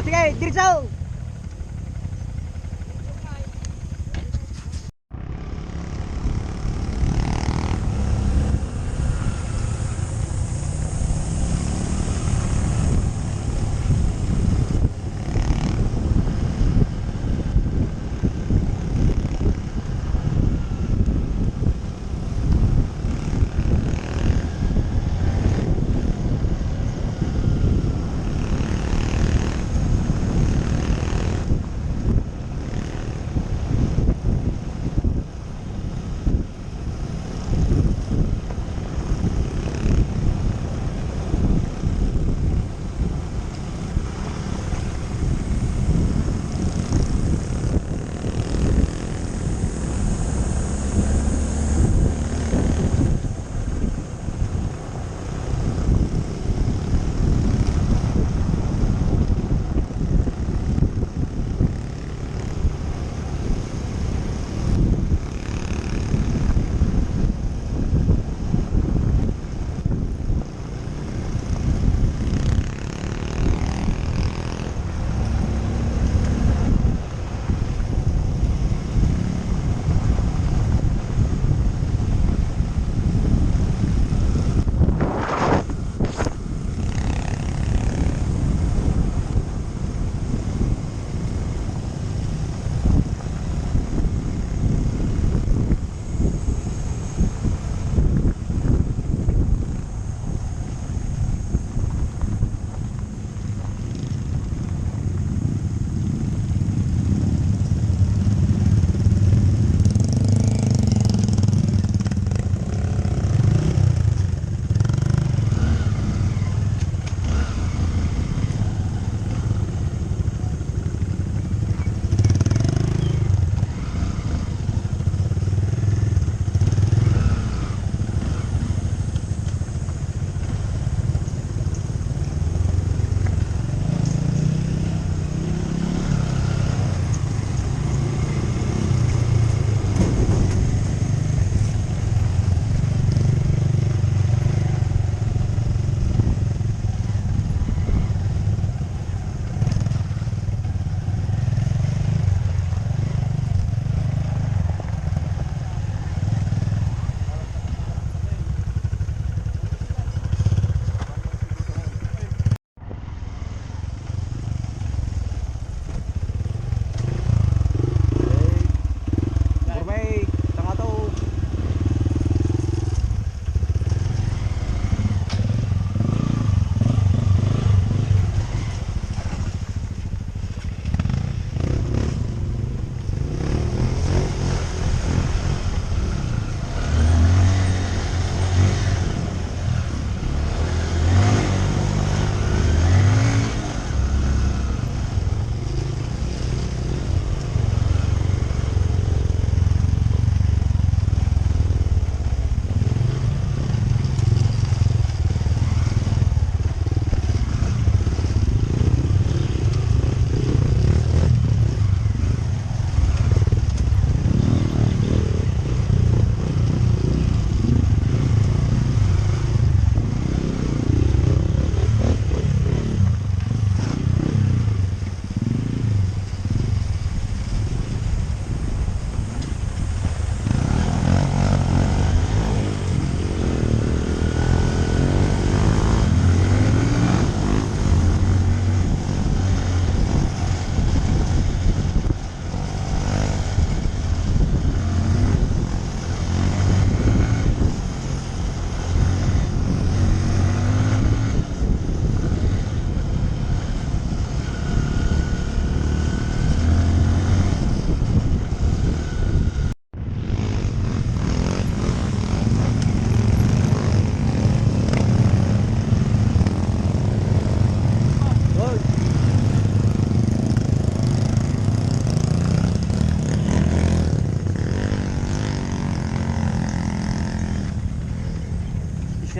Sige, diretso!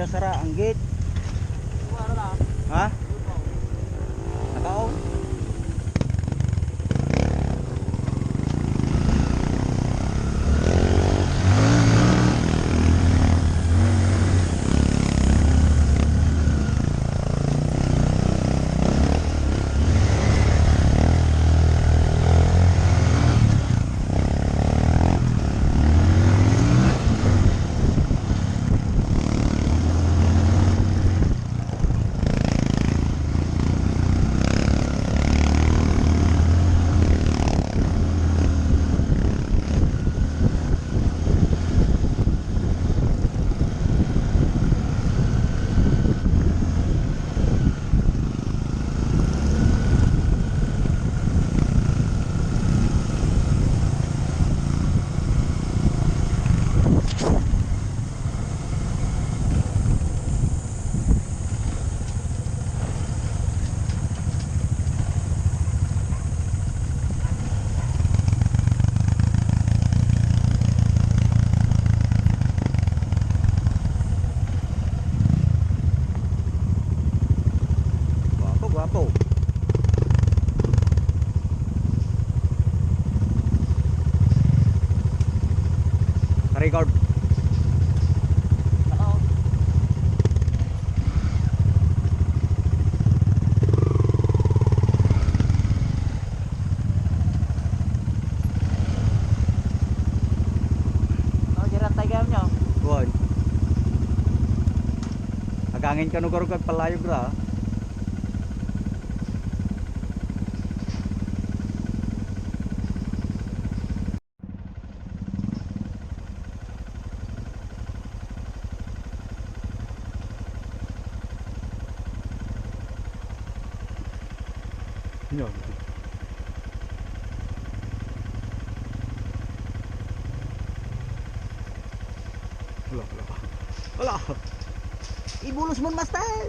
Sara ang gate. Ha? Nakao? Record. Naka-off. Ano, jirat tayo kayo nyo? Buwan. Agangin ka nugar kag palayog ra. Nyo. Wala. Ibulos mo master.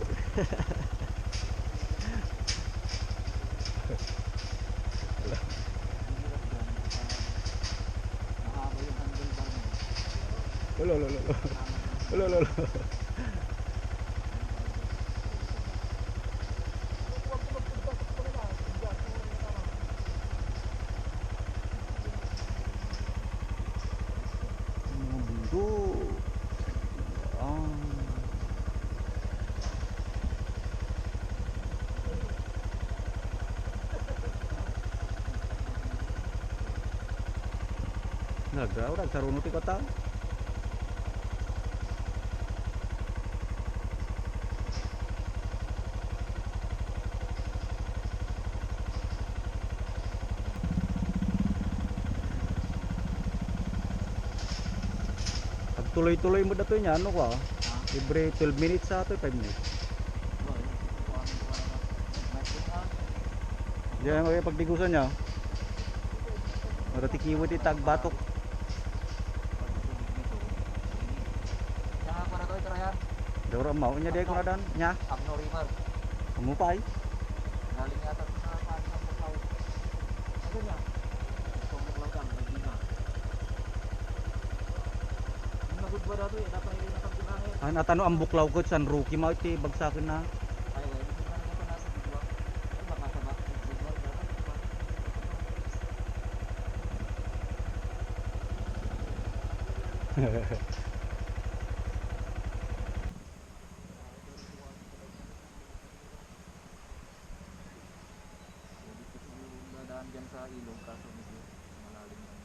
Mahaba yung handlebar mo. Wala. Mga bundok. Ah. Nagraw, sarunod ko ta. Pag tuloy-tuloy mo dato niya, ano ka? Every 12 minutes sa ato, 5 minutes. Diyan mo yung pagdigusan niya. Marati kiwit itag batok. Saka ko na to, ito yan. Dawra mau nya dia kuna dan nya. Abnorimar. Kamu pai. Galing yata sa paan ng buklaw. Ano niya? Itong buklaw dam, nagbina. Yung nagod ba dato eh, dapat hindi nakabinahe. An atano ang buklaw ko san rookie mau ti bagsakin na. Ay, wala, hindi ko na ito nasa bigwa. Ay, baka sa back, bigwa, dadaan dyan sa ilog kaso medyo malalim lang.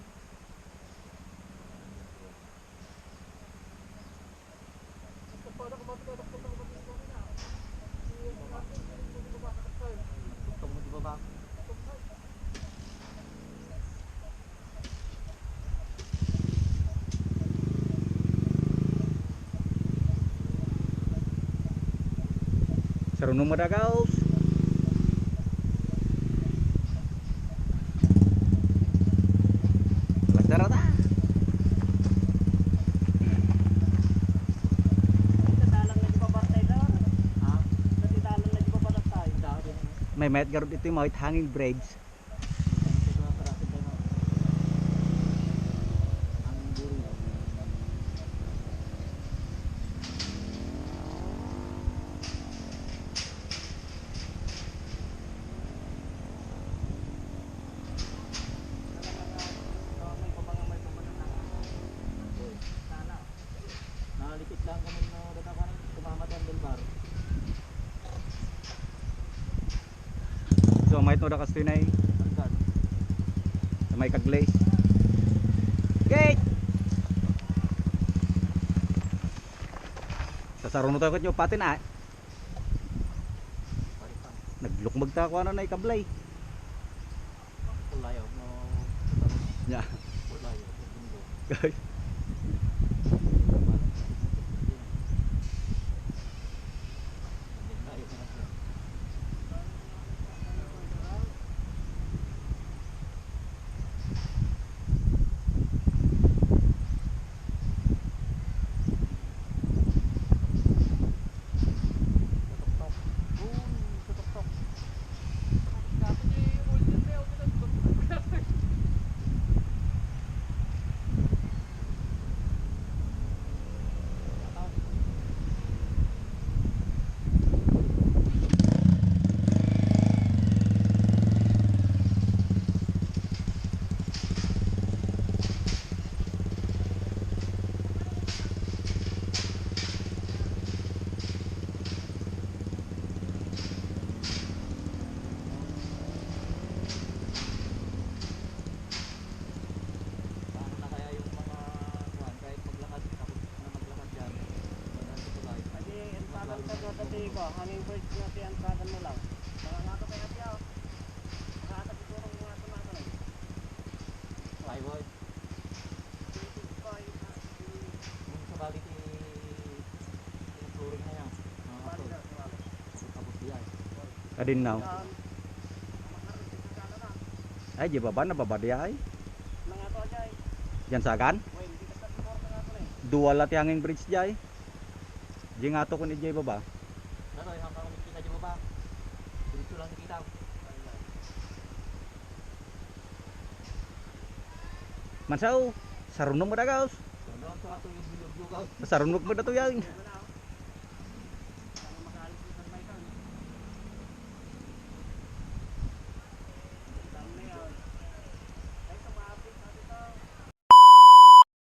Tugtog mo di ba ba? Sarunong madagaos. Lasara ta. Ha? May met garud ito yung mga hanging bridge. Nakalipit lang kami na dadakan tumamat ang delbar. So may to da kastinay Tanggal. sa may kaglay. Gate. Sa sarunod tayo nyo patin ah. Paritan. Naglukmag ta ko na kablay. Pulayaw no. Nya. Pulayaw. Tinggo. Guys. si ko, hanging birds na tiyantagan mo lang. Mga nga to kaya tiyaw. Nakatag ito ng mga tumakan eh. Ay boy. Kung sa balik yung flooring na yan. Tapos diyan. Adin now. Ay, di baba na baba dia ay. Mga to ajay. Yan sagan. Well, hindi ka sa floor na nga to eh. Dua la ti hanging bridge jay. Di nga to kun ijay baba. Nanoy, hanggang kita dyan mo ba? Dito lang nakita. Mansau, sarunok mo da gaus. Doon sa ato yung bilog-lugaw. Sarunok mo da to yang. Wala